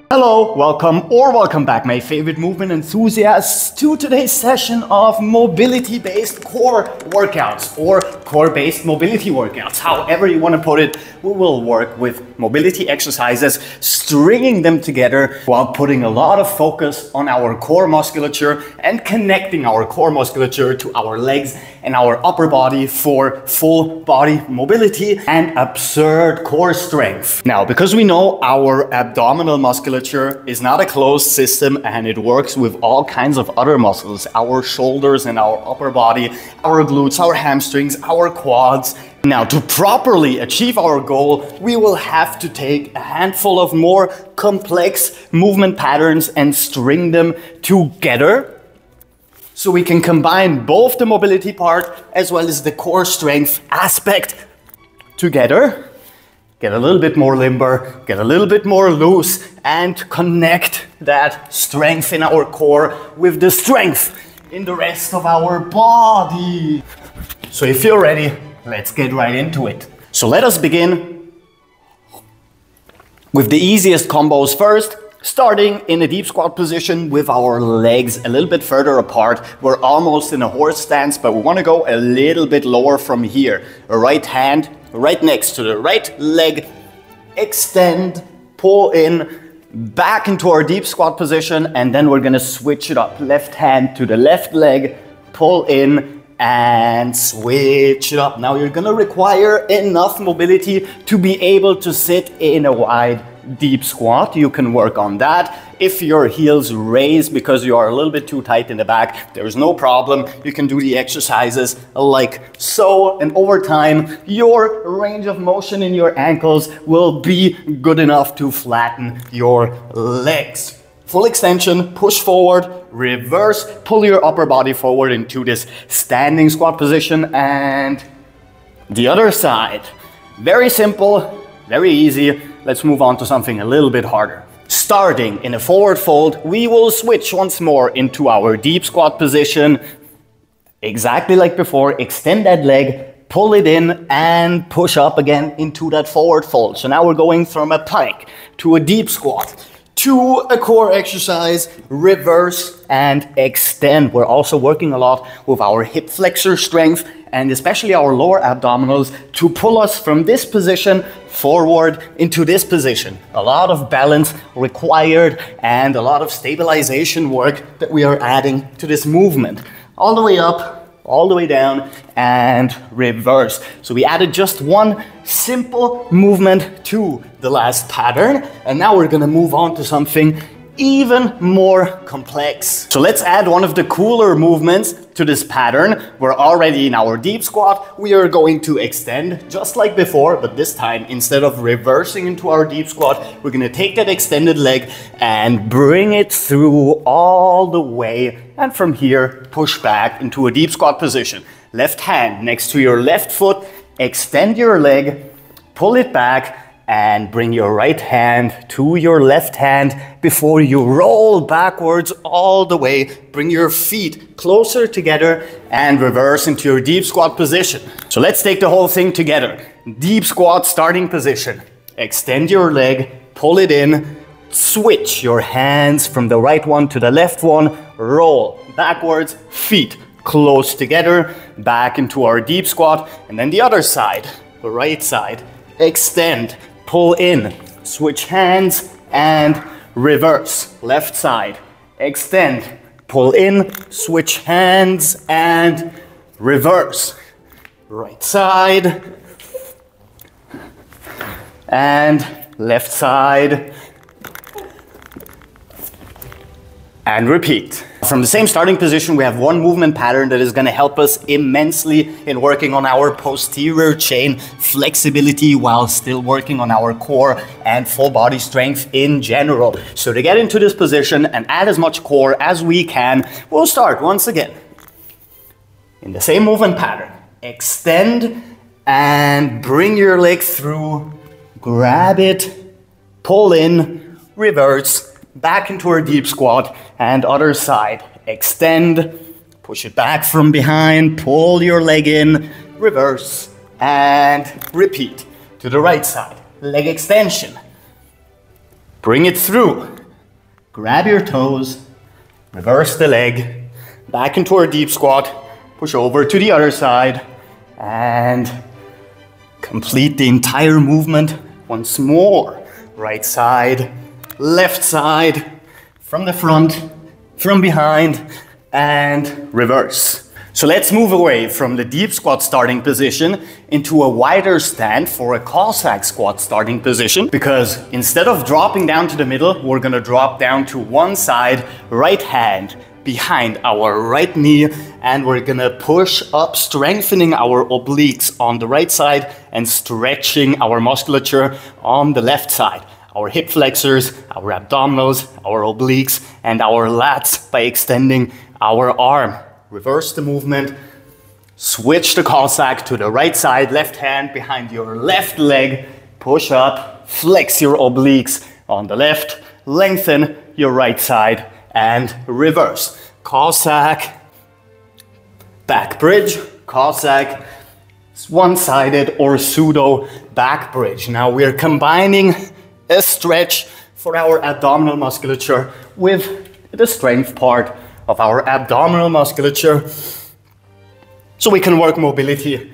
Hello, welcome back, my favorite movement enthusiasts, to today's session of mobility-based core workouts or core-based mobility workouts. However you want to put it, we will work with mobility exercises, stringing them together while putting a lot of focus on our core musculature and connecting our core musculature to our legs and our upper body for full body mobility and absurd core strength. Now, because we know our abdominal musculature is not a closed system and it works with all kinds of other muscles, our shoulders and our upper body, our glutes, our hamstrings, our quads. Now, to properly achieve our goal, we will have to take a handful of more complex movement patterns and string them together so we can combine both the mobility part as well as the core strength aspect together. Get a little bit more limber, get a little bit more loose, and connect that strength in our core with the strength in the rest of our body. So if you're ready, let's get right into it. So let us begin with the easiest combos first, starting in a deep squat position with our legs a little bit further apart. We're almost in a horse stance, but we want to go a little bit lower from here. Right hand right next to the right leg, extend, pull in, back into our deep squat position, and then we're gonna switch it up. Left hand to the left leg, pull in, and switch it up. Now you're gonna require enough mobility to be able to sit in a wide deep squat. You can work on that. If your heels raise because you are a little bit too tight in the back, there's no problem. You can do the exercises like so, and over time, your range of motion in your ankles will be good enough to flatten your legs. Full extension, push forward, reverse, pull your upper body forward into this standing squat position, and the other side. Very simple, very easy. Let's move on to something a little bit harder. Starting in a forward fold, we will switch once more into our deep squat position. Exactly like before, extend that leg, pull it in, and push up again into that forward fold. So now we're going from a plank to a deep squat to a core exercise, reverse and extend. We're also working a lot with our hip flexor strength and especially our lower abdominals to pull us from this position forward into this position. A lot of balance required and a lot of stabilization work that we are adding to this movement. All the way up, all the way down, and reverse. So we added just one simple movement to the last pattern, and now we're gonna move on to something even more complex. So let's add one of the cooler movements to this pattern. We're already in our deep squat. We are going to extend just like before, but this time instead of reversing into our deep squat, we're gonna take that extended leg and bring it through all the way, and from here push back into a deep squat position. Left hand next to your left foot, extend your leg, pull it back, and bring your right hand to your left hand before you roll backwards all the way. Bring your feet closer together and reverse into your deep squat position. So let's take the whole thing together. Deep squat starting position. Extend your leg, pull it in, switch your hands from the right one to the left one, roll backwards, feet close together, back into our deep squat, and then the other side, the right side. Extend, pull in, switch hands, and reverse. Left side, extend, pull in, switch hands, and reverse. Right side, and left side, and repeat. From the same starting position, we have one movement pattern that is going to help us immensely in working on our posterior chain flexibility while still working on our core and full body strength in general. So to get into this position and add as much core as we can, we'll start once again in the same movement pattern. Extend and bring your leg through, grab it, pull in, reverse, back into our deep squat, and other side. Extend, push it back from behind, pull your leg in, reverse, and repeat. To the right side, leg extension. Bring it through. Grab your toes, reverse the leg, back into our deep squat, push over to the other side, and complete the entire movement once more. Right side, left side, from the front, from behind, and reverse. So let's move away from the deep squat starting position into a wider stand for a Cossack squat starting position, because instead of dropping down to the middle, we're gonna drop down to one side, right hand behind our right knee, and we're gonna push up, strengthening our obliques on the right side and stretching our musculature on the left side. Our hip flexors, our abdominals, our obliques, and our lats by extending our arm. Reverse the movement, switch the Cossack to the right side, left hand behind your left leg, push up, flex your obliques on the left, lengthen your right side, and reverse. Cossack, back bridge, Cossack, one-sided or pseudo back bridge. Now we're combining a stretch for our abdominal musculature with the strength part of our abdominal musculature, so we can work mobility,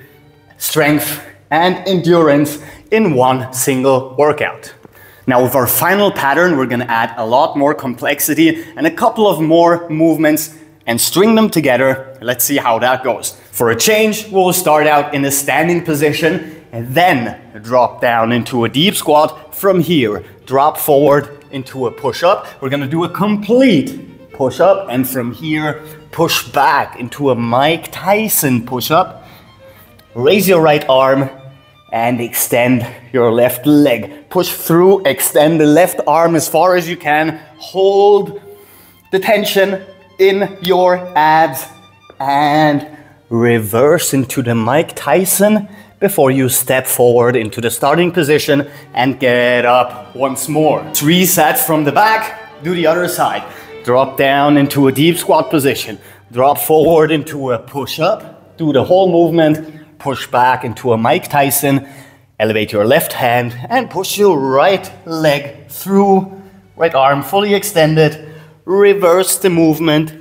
strength, and endurance in one single workout. Now with our final pattern, we're gonna add a lot more complexity and a couple of more movements and string them together. Let's see how that goes. For a change, we'll start out in a standing position and then drop down into a deep squat. From here, drop forward into a push-up. We're gonna do a complete push-up, and from here, push back into a Mike Tyson push-up. Raise your right arm and extend your left leg. Push through, extend the left arm as far as you can. Hold the tension in your abs and reverse into the Mike Tyson before you step forward into the starting position and get up once more. 3 sets from the back, do the other side. Drop down into a deep squat position. Drop forward into a push-up. Do the whole movement. Push back into a Mike Tyson. Elevate your left hand and push your right leg through. Right arm fully extended. Reverse the movement.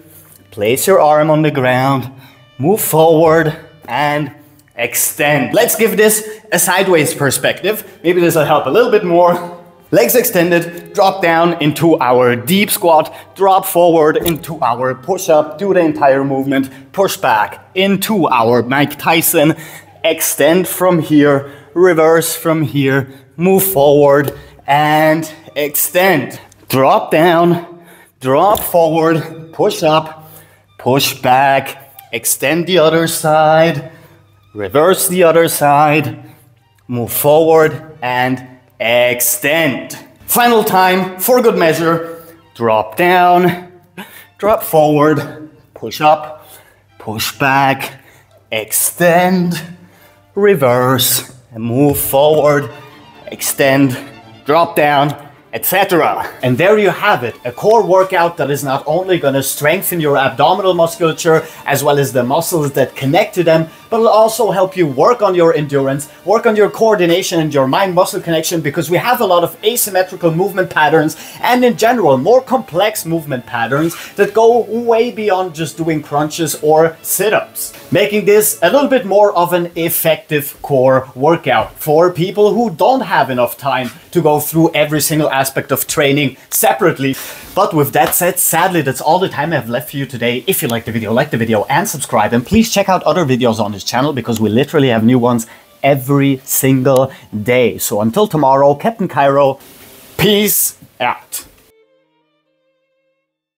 Place your arm on the ground. Move forward and extend. Let's give this a sideways perspective. Maybe this will help a little bit more. Legs extended, drop down into our deep squat, drop forward into our push-up, do the entire movement, push back into our Mike Tyson, extend from here, reverse from here, move forward and extend. Drop down, drop forward, push up, push back, extend the other side, reverse the other side, move forward and extend. Final time, for good measure, drop down, drop forward, push up, push back, extend, reverse, and move forward, extend, drop down, etc. And there you have it, a core workout that is not only going to strengthen your abdominal musculature as well as the muscles that connect to them, but will also help you work on your endurance, work on your coordination and your mind-muscle connection, because we have a lot of asymmetrical movement patterns and in general more complex movement patterns that go way beyond just doing crunches or sit-ups, making this a little bit more of an effective core workout for people who don't have enough time to go through every single aspect of training separately. But with that said, sadly, that's all the time I have left for you today. If you liked the video and subscribe, and please check out other videos on this channel because we literally have new ones every single day. So until tomorrow, Captain Cairo, peace out.